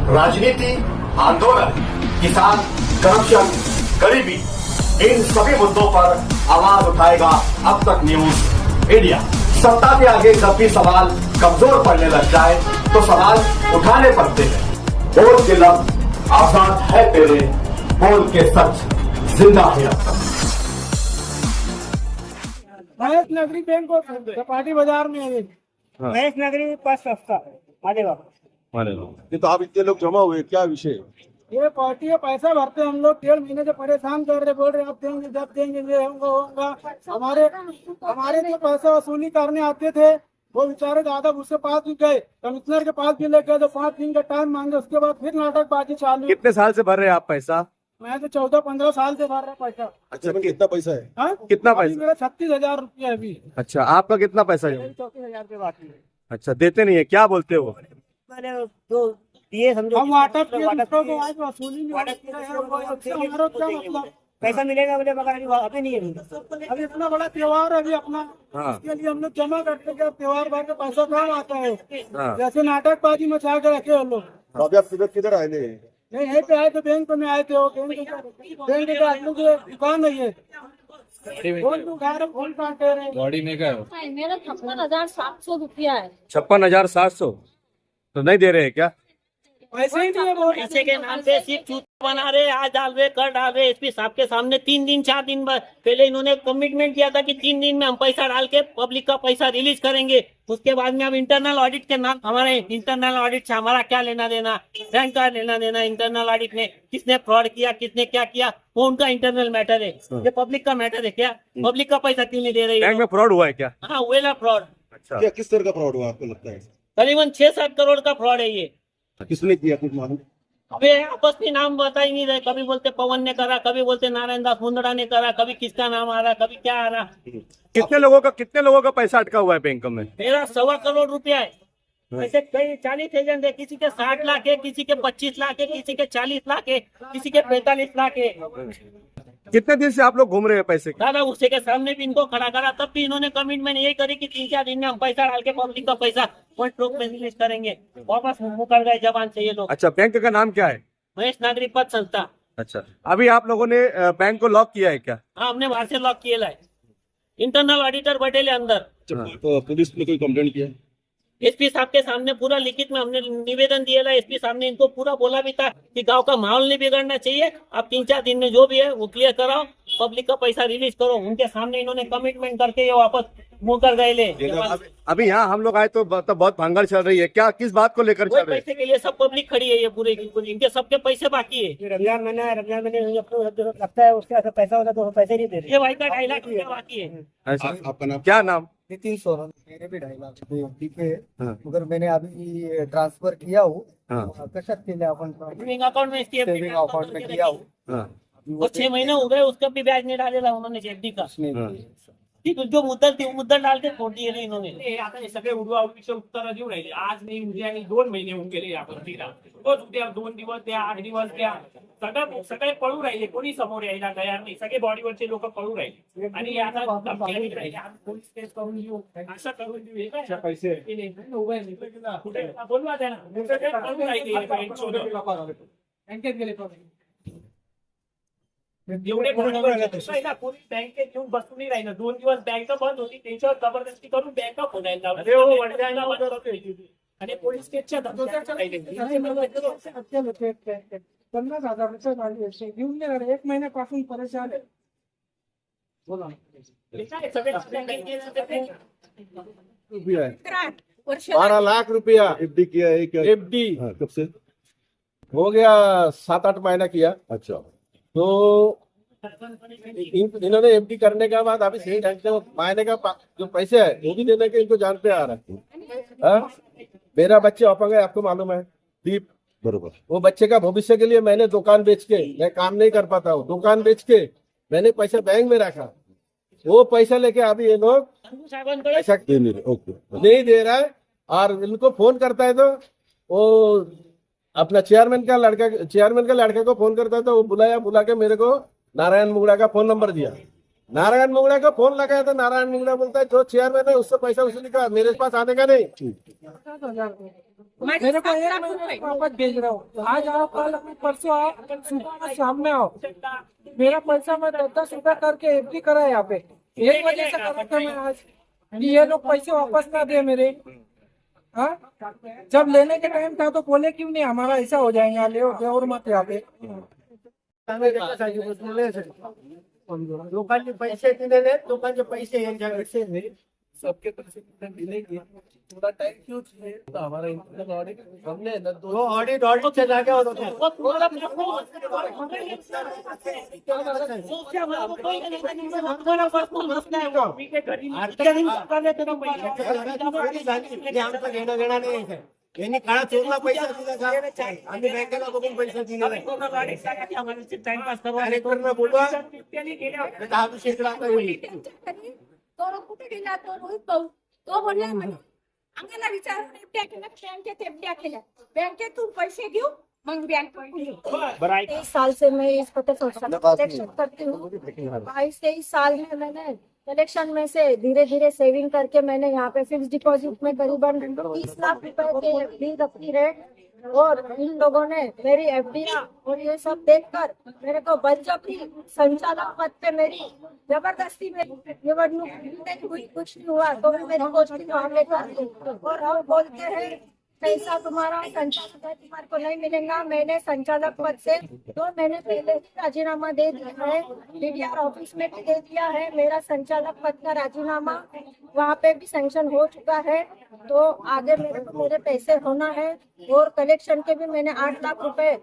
राजनीति, आंदोलन, किसान, करप्शन, गरीबी, इन सभी मुद्दों पर आवाज उठाएगा अब तक न्यूज इंडिया। सत्ता के आगे जब भी सवाल कमजोर पड़ने लग जाए तो सवाल उठाने पड़ते हैं। बोल के लफ्ज आजाद है तेरे, बोल के सच जिंदा है अब तक। महेश नगरी बैंक और सपाटी बाजार में है। महेश नगरी पास सस्ता मालेगांव। ये तो आप इतने लोग जमा हुए, क्या विषय? ये पार्टी है, पैसा भरते हैं हम लोग 1.5 महीने से परेशान कर रहे, बोल रहे आप देंगे जब देंगे ये होगा। हमारे जो पैसा वसूली करने आते थे वो बेचारे दादा उससे पास भी गए, कमिश्नर के पास भी ले गए तो 5 दिन का टाइम मांगे, उसके बाद फिर नाटकबाजी चालू। कितने साल से भर रहे हैं आप पैसा? मैं तो 14-15 साल से भर रहा पैसा। अच्छा, कितना पैसा है? हाँ? कितना अभी पैसा? मेरा 36,000 रुपया है अभी। अच्छा, आपका कितना पैसा है? 34,000 के बाकी है। अच्छा, देते नहीं है, क्या बोलते हो? मैंने जो दिए समझो हम वाटर को आज वसूली नहीं हमारा क्या मतलब पैसा मिलेगा मुझे मगर अभी नहीं है। अभी इतना बड़ा त्योहार है अभी अपना, इसके लिए हम लोग जमा करते हैं। त्योहार भर का पैसा कहाँ आता है? जैसे नाटकबाजी मचा के रखे हम लोग। अभी आप किधर आए थे? नहीं यहीं पे आए थे, बैंक में आए थे। वो बैंक का दुकान है ये, फोन काटे रहे। बॉडी में क्या मेरा 56,700 रुपया है। 56,700 तो नहीं दे रहे हैं क्या? पैसे ही नहीं है। वो पैसे के नाम पे सिर्फ चूत बना रहे, आज डाल रहे, कर डाल रहे। एसपी साहब के सामने 3 दिन 4 दिन पहले इन्होंने कमिटमेंट किया था कि 3 दिन में हम पैसा डाल के पब्लिक का पैसा रिलीज करेंगे। उसके बाद में अब इंटरनल ऑडिट के नाम, हमारे इंटरनल ऑडिट से हमारा क्या लेना देना, बैंक का लेना देना। इंटरनल ऑडिट में किसने फ्रॉड किया, किसने क्या किया, वो उनका इंटरनल मैटर है। ये पब्लिक का मैटर है क्या? पब्लिक का पैसा क्यों नहीं दे रही? बैंक में फ्रॉड हुआ है क्या? हाँ हुए ना फ्रॉड। अच्छा, क्या किस तरह का फ्रॉड हुआ आपको लगता है? करीबन 6-7 करोड़ का फ्रॉड है ये। किसने किया, कुछ मालूम? अबे आपस में नाम बता ही नहीं रहे। कभी बोलते पवन ने करा, कभी बोलते नारायण दास मुंदड़ा ने करा, कभी किसका नाम आ रहा, कभी क्या आ रहा। कितने लोगों का पैसा अटका हुआ है बैंक में? मेरा 1.25 करोड़ रुपया है। ऐसे कई 40 एजेंट है, किसी के 60 लाख है, किसी के 25 लाख है, किसी के 40 लाख है, किसी के 45 लाख है। कितने दिन से आप लोग घूम रहे हैं पैसे? दादा उससे के सामने भी इनको खड़ा करा, तब भी इन्होंने कमिटमेंट यही करी कि 3-4 दिन में हम पैसा डाल के पब्लिक का पैसा पॉइंट रोक में रिलीज करेंगे। वापस मुकर गए जबान से ये लोग। अच्छा, बैंक का नाम क्या है? महेश नागरिक पद संस्था। अच्छा, अभी आप लोगों ने बैंक को लॉक किया है क्या? हाँ, हमने बाहर से लॉक किया है। इंटरनल ऑडिटर बैठे अंदर। तो पुलिस ने कोई कंप्लेंट किया? एसपी साहब के सामने पूरा लिखित में हमने निवेदन दिया था। एसपी साहब ने इनको पूरा बोला भी था कि गांव का माहौल नहीं बिगड़ना चाहिए, आप 3-4 दिन में जो भी है वो क्लियर कराओ, पब्लिक का पैसा रिलीज करो। उनके सामने इन्होंने कमिटमेंट करके ये वापस मुंह कर गए ले। अभी यहाँ हम लोग आए तो बहुत भांगड़ चल रही है, क्या किस बात को लेकर चल रही है? पैसे के लिए सब पब्लिक खड़ी है, ये पूरे की पूरी, इनके सबके पैसे बाकी है। रमजान महीना है, रमजान महीने लगता है उसका पैसा होता तो पैसे नहीं दे रहे। ये भाई का 2.5 लाख रुपया बाकी है। अच्छा, आपका नाम? क्या नाम? नितिन सोनम। मेरे भी 2.5 लाख ठीक है, मगर मैंने अभी ट्रांसफर किया हूँ। कशात केले आपण? सेविंग अकाउंट में इसकी सेविंग अकाउंट में किया हूँ। और 6 महीने हो गए, उसका भी ब्याज नहीं डालेला उन्होंने एफडी का। जो मुद्दल थी मुद्दल डाल के छोड़ दिए इन्होंने। आता हे सगळे उडवाउडवीचे उत्तर देऊ राहिले. आज नाही उद्या आणि 2 महिने होऊन गेले या भरतीला. रोज उद्या 2 दिवस द्या, 8 दिवस द्या. सगळे पळू राहिले, कोणी समोर यायला तयार नाही. सगळे बॉडीवरचे लोक पळू राहिले आणि आता धमकी राहिले. आपण पोलीस केस करून देऊ, असं करून देऊ. हे काय पैसे कुठे बोलवा द्या ना. पळू राहिले बँकेत गेले. एवढे कोणी बँकेत घेऊन बसून नाही राहिलं. 2 दिवस बँक बंद होती, त्यांच्यावर जबरदस्ती करून बँका फोडायला आणि पोलीस केसच्या 15,000 रुपये माझे घेऊन गेला. 1 महिन्यापासून परेशान आहे. बोला रुपया है 12 लाख रुपया एफडी किया है क्या? एफडी कब से हो गया 7-8 महीना किया। अच्छा, तो इन्होंने एफडी करने के बाद अभी सही ढंग से महीने का जो पैसे है वो भी देने के इनको जान पे आ रहा है। मेरा बच्चे अपंग है, आपको मालूम है, दीप। बरोबर। वो बच्चे का भविष्य के लिए मैंने दुकान बेच के, मैं काम नहीं कर पाता हूँ, दुकान बेच के मैंने पैसा बैंक में रखा। वो पैसा लेके अभी ये लोग पैसा नहीं दे रहा है। और इनको फोन करता है तो वो अपना चेयरमैन का लड़का को फोन करता है तो वो बुला के मेरे को नारायण मुगड़ा का फोन नंबर दिया। नारायण मुगड़ा का फोन लगाया तो नारायण मुगड़ा बोलता है जो चेयरमैन है उससे पैसा वसूली का, मेरे पास आने का नहीं। मेरे को 1 महीने वापस भेज रहा हूँ। आज आओ, कल परसों आओ, सुबह शाम में आओ। मेरा पैसा मैं 10 रुपया करके एफडी करा है यहाँ पे। 1 वजह से करा था मैं आज, ये लोग पैसे वापस ना दे मेरे। हाँ, जब लेने के टाइम था तो बोले क्यों नहीं हमारा ऐसा हो जाएगा, ले और मत यहाँ पे। लोकांनी पैसे दिलेले, लोकांचे पैसे यांच्याकडे सबके पैसे कितने मिलेंगे, थोड़ा टाइम क्यों चाहिए? तो हमारा इंटरनल ऑडिट हमने ना वो ऑडिटच्या जागेवर होते। आमचं घेणं देणं नाही, यांनी काळा चोरला पैसा दिला का? आम्ही बँकेला बघून पैसा दिला नाही। कलेक्टरला बोलवा, 10 शेकडा आता होईल। तो कुठे गेला तो रोहित भाऊ, तो बोलला म्हणे आम्हाला विचारून एफडी केल्या, बँकेत एफडी केल्या, बँकेतून पैसे घेऊ मग बँक। 23 साल से मैं इस पते कलेक्शन करती हूँ। 22-23 साल में मैंने कलेक्शन में से धीरे धीरे सेविंग करके मैंने यहाँ पे फिक्स डिपॉजिट में करीबन 30 लाख रुपए की एफडी रखी है। और इन लोगों ने मेरी एफडी और ये सब देखकर मेरे को बलजबरी संचालक पद पे मेरी जबरदस्ती में निवडणूक नहीं हुई, कुछ नहीं हुआ तो मेरी पोस्टिंग वहाँ पे कर दी। और हम बोलते हैं पैसा तुम्हारा संचालक है, तुम्हारे को नहीं मिलेगा। मैंने संचालक पद से 2 महीने पहले ही राजीनामा दे दिया है, डीडीआर ऑफिस में भी दे दिया है। मेरा संचालक पद का राजीनामा वहाँ पे भी सैंक्शन हो चुका है। तो आगे मेरे को मेरे पैसे होना है। और कलेक्शन के भी मैंने 8 लाख रुपए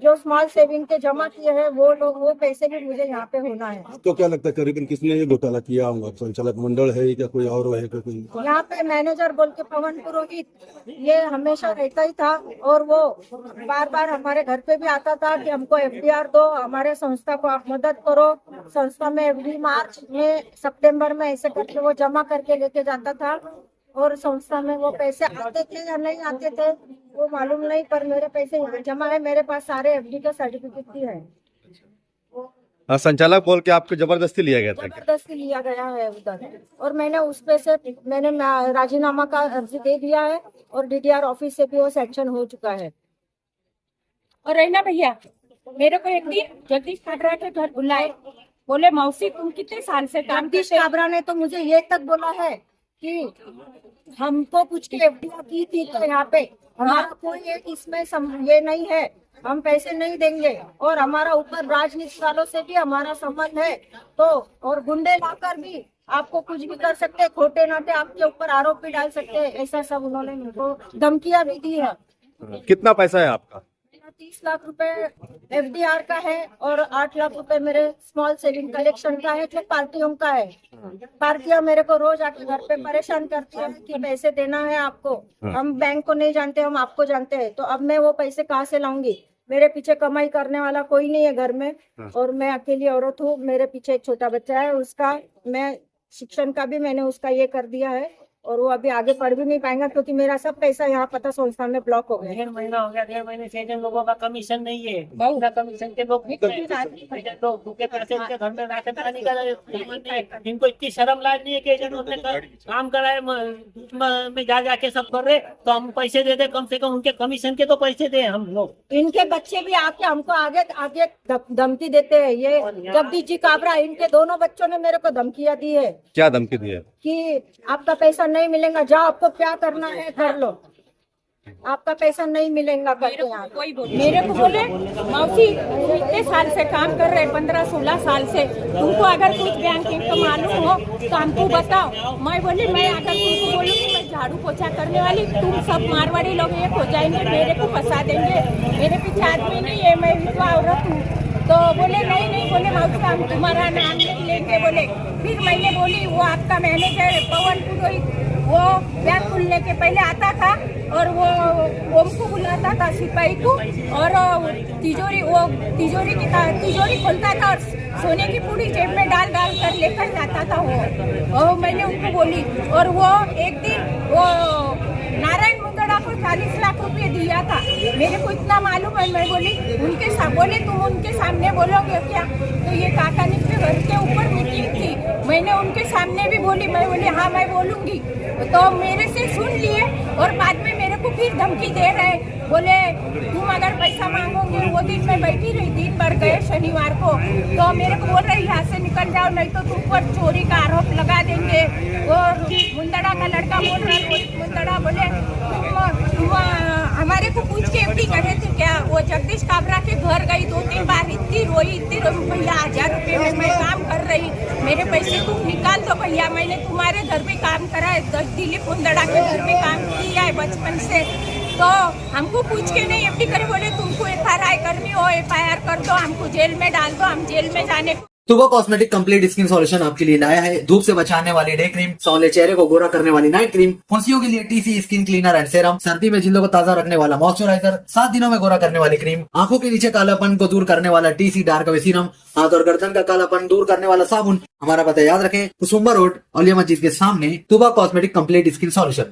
जो स्मॉल सेविंग के जमा किए हैं, वो पैसे भी मुझे यहाँ पे होना है। तो क्या लगता है करीबन किसने ये घोटाला किया होगा? संचालक मंडल है या कोई और है? कोई यहाँ पे मैनेजर बोल के पवन पुरोहित, ये हमेशा रहता ही था। और वो बार बार हमारे घर पे भी आता था कि हमको एफडीआर दो, हमारे संस्था को आप मदद करो। संस्था में एफडी मार्च में, सितंबर में ऐसे करके वो जमा करके लेके जाता था। और संस्था में वो पैसे आते थे या नहीं आते थे वो मालूम नहीं, पर मेरे पैसे यहाँ जमा है। मेरे पास सारे एफडी का सर्टिफिकेट भी है। संचालक बोल के आपको जबरदस्ती लिया गया था? जबरदस्ती लिया गया है उधर। और मैंने उस पे से मैंने राजीनामा का अर्जी दे दिया है और डीडीआर ऑफिस से भी वो सैंक्शन हो चुका है। और रहना भैया, मेरे को एक दिन जगदीश काबरा के घर बुलाए, बोले मौसी तुम कितने साल से काम जगदीश काबरा ने तो मुझे ये तक बोला है कि हमको कुछ की एफडीआर की थी तो यहाँ पे हमारा कोई एक इसमें ये नहीं है, हम पैसे नहीं देंगे। और हमारा ऊपर राजनीति वालों से भी हमारा संबंध है, तो और गुंडे लाकर भी आपको कुछ भी कर सकते, खोटे नाटे आपके ऊपर आरोप भी डाल सकते हैं, ऐसा सब उन्होंने मेरे को धमकियां भी दी है। कितना पैसा है आपका? 30 लाख रुपए एफडीआर का है और 8 लाख रुपए मेरे स्मॉल सेविंग कलेक्शन का है, जो पार्टियों का है। पार्टियां मेरे को रोज आके घर पे परेशान करती है कि पैसे देना है आपको, हम बैंक को नहीं जानते, हम आपको जानते हैं। तो अब मैं वो पैसे कहाँ से लाऊंगी? मेरे पीछे कमाई करने वाला कोई नहीं है घर में, और मैं अकेली औरत हूँ। मेरे पीछे एक छोटा बच्चा है, उसका मैं शिक्षण का भी मैंने उसका ये कर दिया है। और वो अभी आगे पढ़ भी नहीं पाएगा क्योंकि मेरा सब पैसा यहाँ पता संस्था में ब्लॉक हो गया। 1.5 महीना हो गया, 1.5 महीने से जिन लोगों का कमीशन नहीं है, बहुत कमीशन के लोग लोग भूखे पैसे उनके घर में राशन पानी का, जिनको इतनी शर्म लाज नहीं है कि एजेंट उसने काम कराए में जा जाके सब कर रहे, तो हम पैसे दे दे, कम से कम उनके कमीशन के तो पैसे दे हम लोग। इनके बच्चे भी आके हमको आगे आगे धमकी देते हैं। ये जगदीश जी काबरा, इनके दोनों बच्चों ने मेरे को धमकियां दी है। क्या धमकी दी है? कि आपका पैसा नहीं मिलेगा, जाओ आपको क्या करना है कर लो, आपका पैसा नहीं मिलेगा करके यहाँ। कोई बोले, मेरे को बोले मौसी इतने साल से काम कर रहे, 15-16 साल से, तुमको अगर कुछ बैंकिंग का मालूम हो तो हमको बताओ। मैं बोली मैं अगर तुमको बोलूँगी मैं झाड़ू पोछा करने वाली, तुम सब मारवाड़ी लोग एक हो जाएंगे, मेरे को फंसा देंगे, मेरे पीछे आदमी नहीं है, मैं विधवा औरत हूँ। तो बोले नहीं बोले मौसी हम तुम्हारा नाम नहीं लेंगे बोले। फिर मैंने बोली वो आपका मैनेजर पवन पुरोहित, वो बैंक खुलने के पहले आता था और वो ओम को बुलाता था, सिपाही को, और तिजोरी खोलता था और सोने की पूरी जेब में डाल कर लेकर जाता था वो मैंने उनको बोली। और वो एक दिन वो नारायण मुंदड़ा को 40 लाख रुपए दिया था, मेरे को इतना मालूम है। मैं बोली उनके बोले तुम उनके सामने बोलोगे क्या? तो ये काकानी के घर के ऊपर मीटिंग थी, मैंने उनके सामने भी बोली, मैं बोली हाँ मैं बोलूंगी। तो मेरे से सुन लिए और बाद में मेरे को फिर धमकी दे रहे, बोले तुम अगर पैसा मांगोगे, वो दिन मैं बैठी रही, दिन भर गए शनिवार को, तो मेरे को बोल रहे यहाँ से निकल जाओ नहीं तो तुम पर चोरी का आरोप लगा देंगे। वो मुंदड़ा का लड़का बोल रहा है, रोहित मुंदड़ा, बोले तुम हमारे को पूछ के एफडी करे थे क्या? वो जगदीश काबरा के घर गई 2-3 बार, इतनी रोई भैया 1000 रुपये में मैं काम कर रही, मेरे पैसे तुम निकाल दो भैया, मैंने तुम्हारे घर पे काम करा है, दिलीप मुंदड़ा के घर पे काम किया है बचपन से, तो हमको पूछ के नहीं एफडी करे। बोले तुमको FRI करनी हो FIR कर दो, हमको जेल में डाल दो, हम जेल में जाने को। तुबा कॉस्मेटिक कंप्लीट स्किन सॉल्यूशन आपके लिए लाया है धूप से बचाने वाली डे क्रीम, सौंले चेहरे को गोरा करने वाली नाइट क्रीम, फुंसियों के लिए TC skin cleaner and serum, सर्दी में जिल्दों को ताजा रखने वाला मॉइस्चराइजर, 7 दिनों में गोरा करने वाली क्रीम, आंखों के नीचे कालापन को दूर करने वाला TC डार्क वे सीरम, हाथ और गर्दन का कालापन दूर करने वाला साबुन। हमारा पता याद रखें, कुसुम्बा रोड, औलिया मस्जिद के सामने, तुबा कॉस्मेटिक कंप्लीट स्किन सॉल्यूशन।